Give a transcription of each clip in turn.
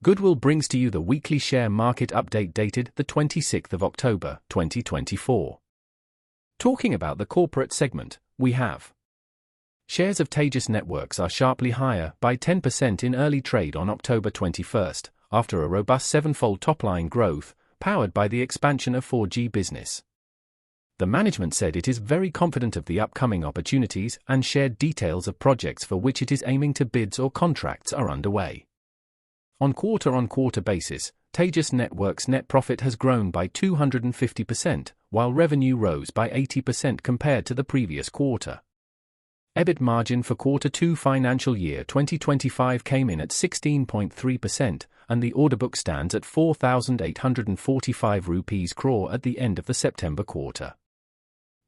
Goodwill brings to you the weekly share market update dated the 26th of October, 2024. Talking about the corporate segment, we have shares of Tejas Networks are sharply higher by 10% in early trade on October 21st, after a robust seven-fold top-line growth, powered by the expansion of 4G business. The management said it is very confident of the upcoming opportunities and shared details of projects for which it is aiming to bids or contracts are underway. On quarter-on-quarter basis, Tejas Networks' net profit has grown by 250%, while revenue rose by 80% compared to the previous quarter. EBIT margin for Q2 financial year 2025 came in at 16.3%, and the order book stands at 4,845 rupees crore at the end of the September quarter.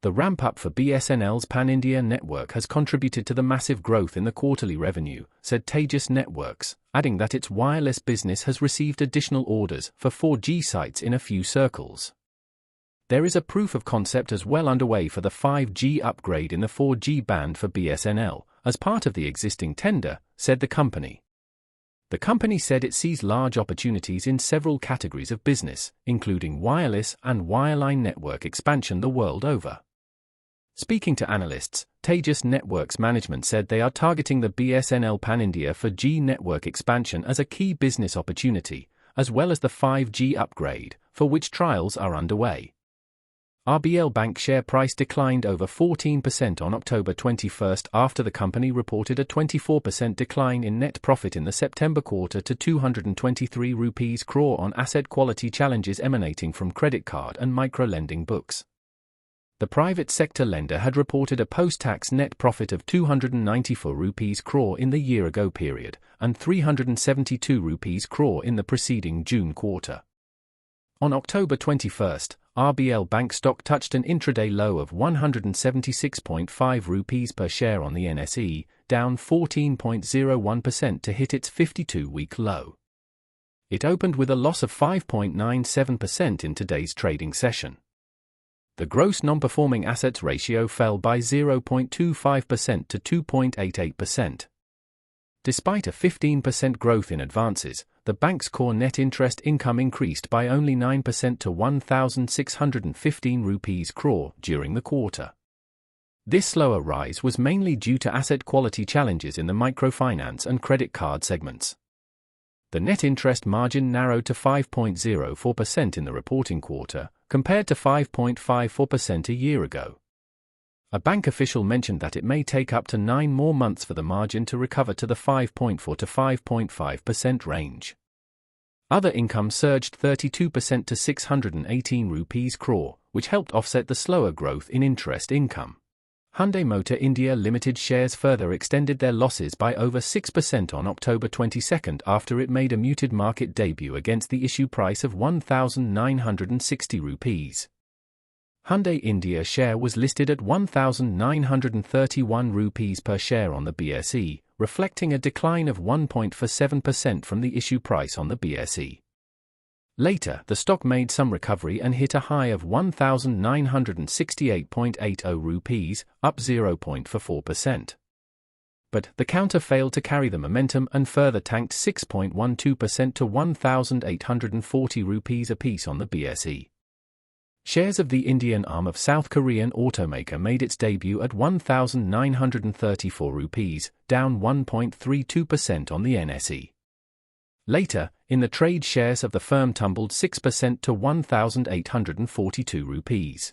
The ramp-up for BSNL's Pan-India network has contributed to the massive growth in the quarterly revenue, said Tejas Networks, adding that its wireless business has received additional orders for 4G sites in a few circles. There is a proof of concept as well underway for the 5G upgrade in the 4G band for BSNL, as part of the existing tender, said the company. The company said it sees large opportunities in several categories of business, including wireless and wireline network expansion the world over. Speaking to analysts, Tejas Networks management said they are targeting the BSNL Pan-India 4G network expansion as a key business opportunity, as well as the 5G upgrade, for which trials are underway. RBL Bank share price declined over 14% on October 21st after the company reported a 24% decline in net profit in the September quarter to 223 rupees crore on asset quality challenges emanating from credit card and micro-lending books. The private sector lender had reported a post-tax net profit of 294 rupees crore in the year-ago period, and 372 rupees crore in the preceding June quarter. On October 21st, RBL Bank stock touched an intraday low of 176.5 rupees per share on the NSE, down 14.01% to hit its 52-week low. It opened with a loss of 5.97% in today's trading session. The gross non-performing assets ratio fell by 0.25% to 2.88%. Despite a 15% growth in advances, the bank's core net interest income increased by only 9% to 1,615 rupees crore during the quarter. This slower rise was mainly due to asset quality challenges in the microfinance and credit card segments. The net interest margin narrowed to 5.04% in the reporting quarter, compared to 5.54% a year ago. A bank official mentioned that it may take up to 9 more months for the margin to recover to the 5.4 to 5.5% range. Other income surged 32% to 618 rupees crore, which helped offset the slower growth in interest income. Hyundai Motor India Limited shares further extended their losses by over 6% on October 22 after it made a muted market debut against the issue price of 1,960 rupees. Hyundai India share was listed at 1,931 rupees per share on the BSE, reflecting a decline of 1.47% from the issue price on the BSE. Later, the stock made some recovery and hit a high of 1,968.80 rupees, up 0.44%. But the counter failed to carry the momentum and further tanked 6.12% to 1,840 rupees apiece on the BSE. Shares of the Indian arm of South Korean automaker made its debut at 1,934 rupees, down 1.32% on the NSE. Later, in the trade, shares of the firm tumbled 6% to 1,842 rupees.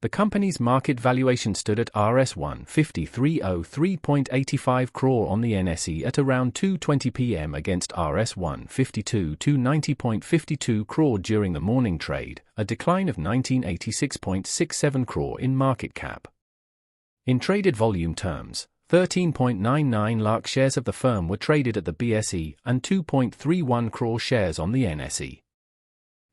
The company's market valuation stood at Rs 153.03.85 crore on the NSE at around 2:20 p.m. against Rs 152.90.52 crore during the morning trade, a decline of 1986.67 crore in market cap. In traded volume terms, 13.99 lakh shares of the firm were traded at the BSE and 2.31 crore shares on the NSE.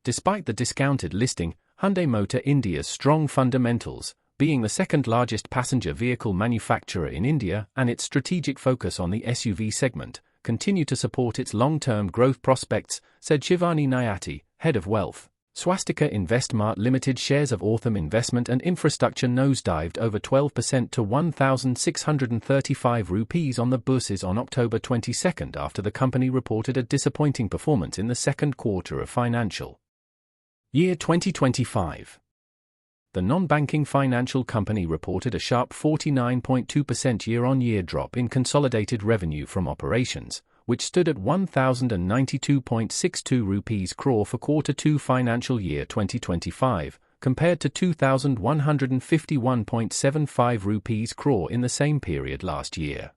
Despite the discounted listing, Hyundai Motor India's strong fundamentals, being the second largest passenger vehicle manufacturer in India and its strategic focus on the SUV segment, continue to support its long-term growth prospects, said Shivani Nayati, head of wealth Swastika Investmart Limited shares of Authum Investment and Infrastructure nosedived over 12% to 1,635 rupees on the bourses on October 22 after the company reported a disappointing performance in the second quarter of financial year 2025. The non-banking financial company reported a sharp 49.2% year-on-year drop in consolidated revenue from operations, which stood at 1,092.62 rupees crore for Q2 financial year 2025, compared to 2,151.75 rupees crore in the same period last year.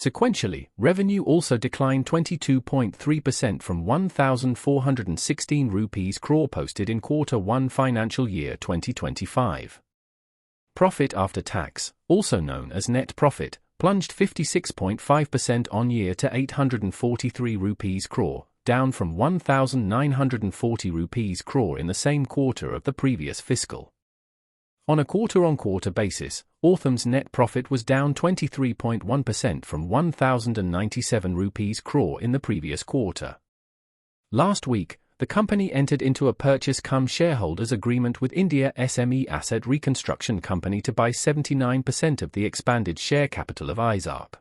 Sequentially, revenue also declined 22.3% from 1,416 rupees crore posted in Q1 financial year 2025. Profit after tax, also known as net profit, plunged 56.5% on year to 843 rupees crore, down from 1,940 rupees crore in the same quarter of the previous fiscal. On a quarter-on-quarter basis, Authum's net profit was down 23.1% from 1,097 rupees crore in the previous quarter. Last week, the company entered into a purchase-cum-shareholders agreement with India SME Asset Reconstruction Company to buy 79% of the expanded share capital of ISARC.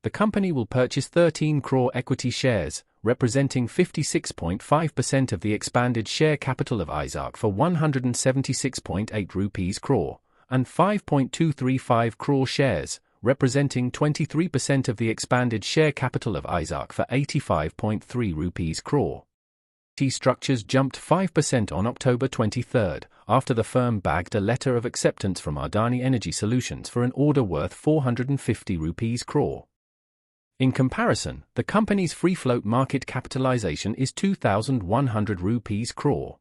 The company will purchase 13 crore equity shares, representing 56.5% of the expanded share capital of ISARC for 176.8 rupees crore, and 5.235 crore shares, representing 23% of the expanded share capital of ISARC for 85.3 rupees crore. NIFTY structures jumped 5% on October 23 after the firm bagged a letter of acceptance from Adani Energy Solutions for an order worth 450 rupees crore. In comparison, the company's free-float market capitalization is 2,100 rupees crore.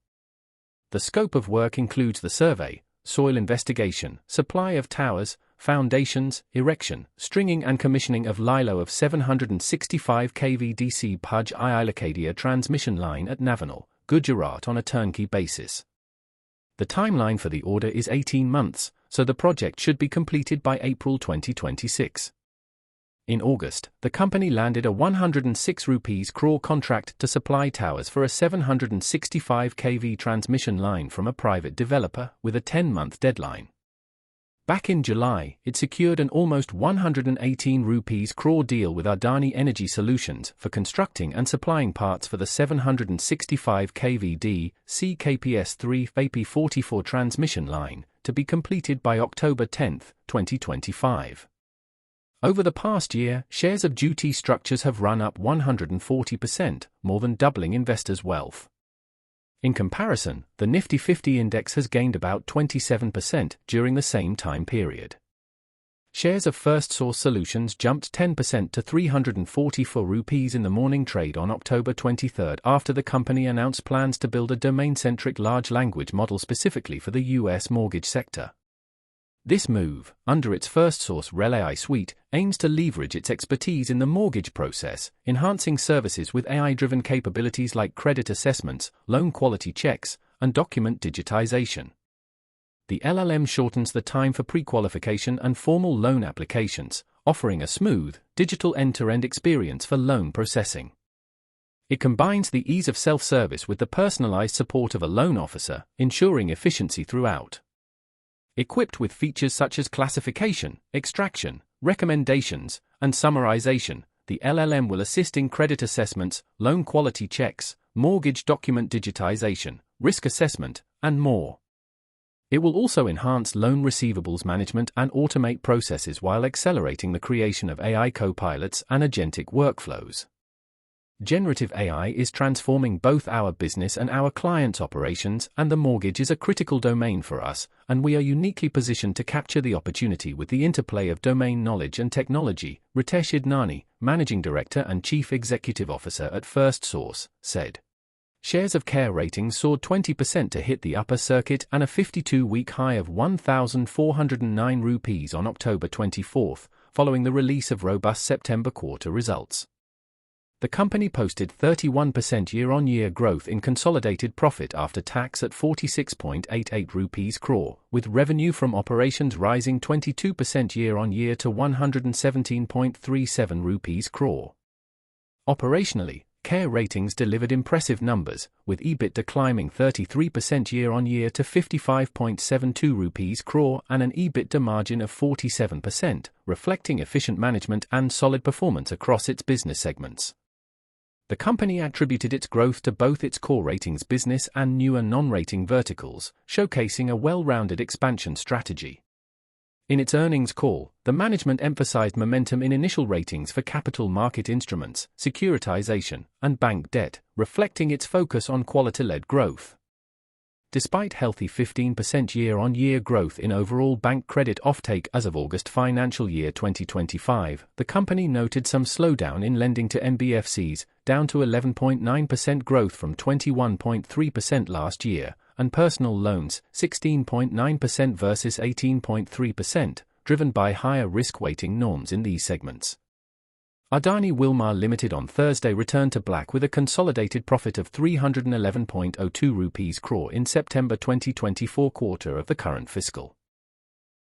The scope of work includes the survey, soil investigation, supply of towers, foundations, erection, stringing and commissioning of LILO of 765 kV DC Pudge Ilakadia transmission line at Navanal, Gujarat on a turnkey basis. The timeline for the order is 18 months, so the project should be completed by April 2026. In August, the company landed a 106 rupees crore contract to supply towers for a 765 kV transmission line from a private developer with a 10-month deadline. Back in July, it secured an almost 118 rupees crore deal with Adani Energy Solutions for constructing and supplying parts for the 765 kV DC KPS3 AP44 transmission line, to be completed by October 10, 2025. Over the past year, shares of duty structures have run up 140%, more than doubling investors' wealth. In comparison, the Nifty 50 index has gained about 27% during the same time period. Shares of First Source Solutions jumped 10% to 344 rupees in the morning trade on October 23 after the company announced plans to build a domain-centric large language model specifically for the US mortgage sector. This move, under its First Source REL AI suite, aims to leverage its expertise in the mortgage process, enhancing services with AI-driven capabilities like credit assessments, loan quality checks, and document digitization. The LLM shortens the time for pre-qualification and formal loan applications, offering a smooth, digital end-to-end experience for loan processing. It combines the ease of self-service with the personalized support of a loan officer, ensuring efficiency throughout. Equipped with features such as classification, extraction, recommendations, and summarization, the LLM will assist in credit assessments, loan quality checks, mortgage document digitization, risk assessment, and more. It will also enhance loan receivables management and automate processes while accelerating the creation of AI co-pilots and agentic workflows. Generative AI is transforming both our business and our clients' operations, and the mortgage is a critical domain for us, and we are uniquely positioned to capture the opportunity with the interplay of domain knowledge and technology, Ritesh Idnani, Managing Director and Chief Executive Officer at First Source, said. Shares of Care Ratings soared 20% to hit the upper circuit and a 52-week high of 1,409 rupees on October 24, following the release of robust September quarter results. The company posted 31% year-on-year growth in consolidated profit after tax at 46.88 rupees crore, with revenue from operations rising 22% year-on-year to 117.37 rupees crore. Operationally, Care Ratings delivered impressive numbers, with EBITDA climbing 33% year-on-year to 55.72 rupees crore and an EBITDA margin of 47%, reflecting efficient management and solid performance across its business segments. The company attributed its growth to both its core ratings business and newer non-rating verticals, showcasing a well-rounded expansion strategy. In its earnings call, the management emphasized momentum in initial ratings for capital market instruments, securitization, and bank debt, reflecting its focus on quality-led growth. Despite healthy 15% year-on-year growth in overall bank credit offtake as of August financial year 2025, the company noted some slowdown in lending to NBFCs, down to 11.9% growth from 21.3% last year, and personal loans, 16.9% versus 18.3%, driven by higher risk-weighting norms in these segments. Adani Wilmar Limited on Thursday returned to black with a consolidated profit of 311.02 rupees crore in September 2024 quarter of the current fiscal.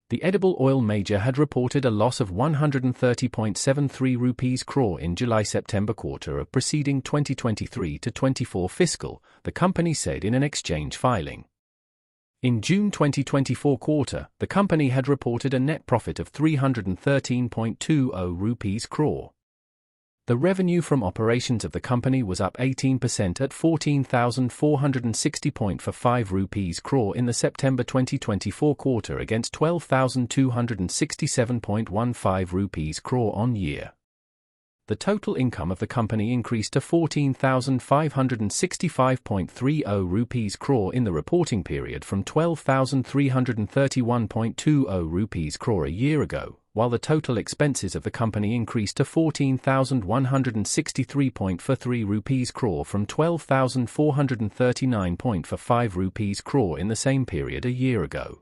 The edible oil major had reported a loss of 130.73 rupees crore in July-September quarter of preceding 2023-24 fiscal, the company said in an exchange filing. In June 2024 quarter, the company had reported a net profit of 313.20 rupees crore. The revenue from operations of the company was up 18% at 14,460.45 rupees crore in the September 2024 quarter against 12,267.15 rupees crore on year. The total income of the company increased to 14,565.30 rupees crore in the reporting period from 12,331.20 rupees crore a year ago, while the total expenses of the company increased to 14,163.43 rupees crore from 12,439.45 rupees crore in the same period a year ago.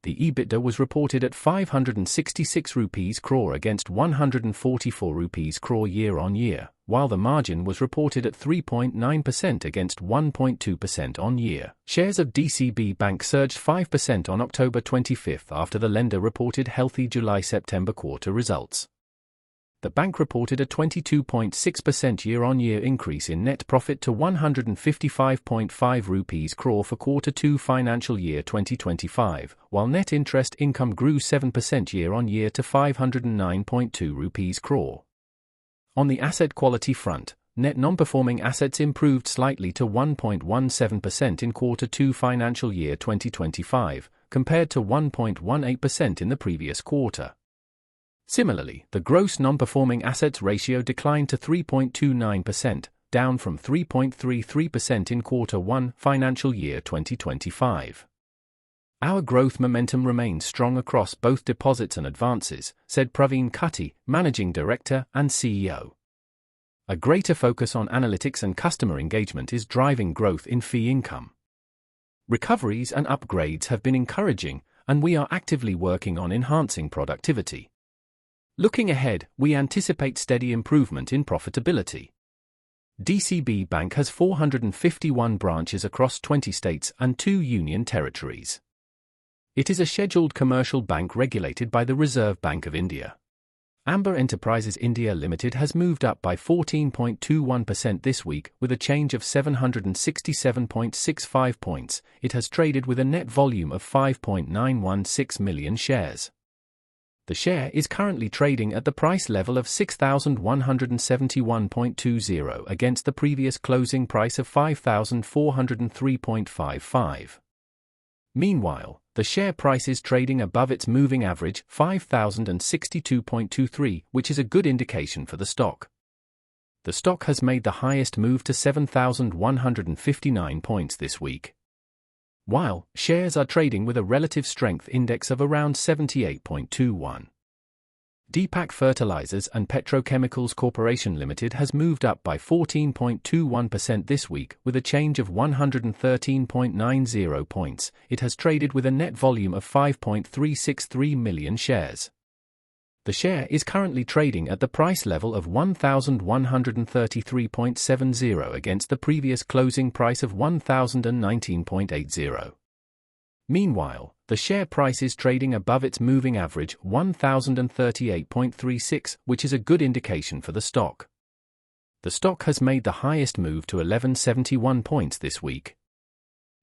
The EBITDA was reported at 566 rupees crore against 144 rupees crore year-on-year, while the margin was reported at 3.9% against 1.2% on year. Shares of DCB Bank surged 5% on October 25 after the lender reported healthy July-September quarter results. The bank reported a 22.6% year-on-year increase in net profit to 155.5 rupees crore for Q2 financial year 2025, while net interest income grew 7% year-on-year to 509.2 rupees crore. On the asset quality front, net non-performing assets improved slightly to 1.17% in Q2 financial year 2025, compared to 1.18% in the previous quarter. Similarly, the gross non-performing assets ratio declined to 3.29%, down from 3.33% in Q1 financial year 2025. Our growth momentum remains strong across both deposits and advances, said Praveen Kutty, Managing Director and CEO. A greater focus on analytics and customer engagement is driving growth in fee income. Recoveries and upgrades have been encouraging, and we are actively working on enhancing productivity. Looking ahead, we anticipate steady improvement in profitability. DCB Bank has 451 branches across 20 states and 2 union territories. It is a scheduled commercial bank regulated by the Reserve Bank of India. Amber Enterprises India Limited has moved up by 14.21% this week with a change of 767.65 points. It has traded with a net volume of 5.916 million shares. The share is currently trading at the price level of 6,171.20 against the previous closing price of 5,403.55. Meanwhile, the share price is trading above its moving average, 5,062.23, which is a good indication for the stock. The stock has made the highest move to 7,159 points this week, while shares are trading with a relative strength index of around 78.21. Deepak Fertilizers and Petrochemicals Corporation Limited has moved up by 14.21% this week with a change of 113.90 points. It has traded with a net volume of 5.363 million shares. The share is currently trading at the price level of 1,133.70 against the previous closing price of 1,019.80. Meanwhile, the share price is trading above its moving average, 1,038.36, which is a good indication for the stock. The stock has made the highest move to 1171 points this week,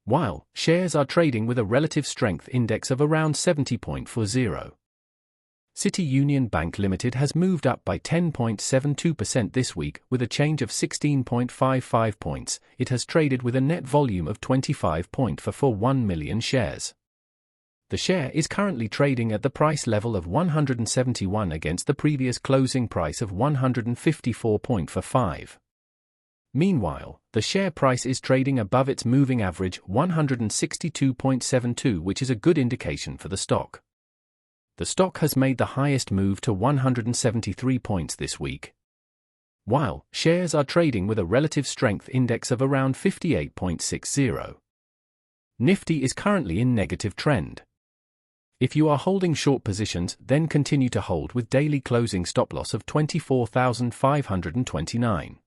while shares are trading with a relative strength index of around 70.40. City Union Bank Limited has moved up by 10.72% this week with a change of 16.55 points. It has traded with a net volume of 25.44 1 million shares. The share is currently trading at the price level of 171 against the previous closing price of 154.45. Meanwhile, the share price is trading above its moving average 162.72, which is a good indication for the stock. The stock has made the highest move to 173 points this week, while shares are trading with a relative strength index of around 58.60. Nifty is currently in negative trend. If you are holding short positions, then continue to hold with daily closing stop loss of 24,529.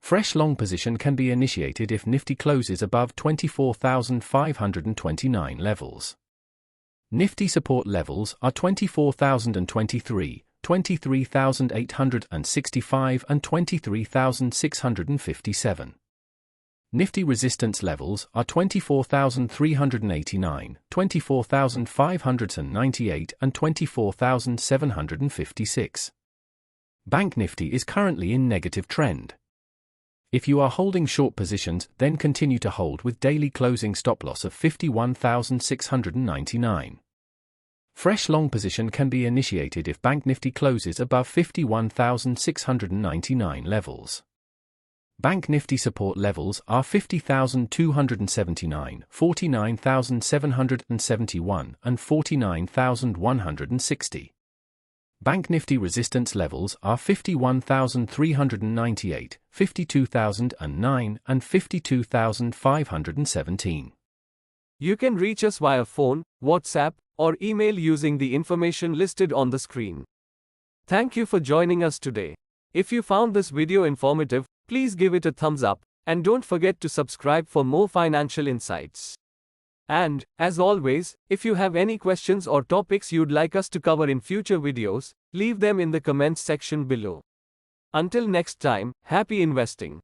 Fresh long position can be initiated if Nifty closes above 24,529 levels. Nifty support levels are 24,023, 23,865 and 23,657. Nifty resistance levels are 24,389, 24,598 and 24,756. Bank Nifty is currently in negative trend. If you are holding short positions, then continue to hold with daily closing stop loss of 51,699. Fresh long position can be initiated if Bank Nifty closes above 51,699 levels. Bank Nifty support levels are 50,279, 49,771 and 49,160. Bank Nifty resistance levels are 51,398, 52,009 and 52,517. You can reach us via phone, WhatsApp, or email using the information listed on the screen. Thank you for joining us today. If you found this video informative, please give it a thumbs up, and don't forget to subscribe for more financial insights. And, as always, if you have any questions or topics you'd like us to cover in future videos, leave them in the comments section below. Until next time, happy investing.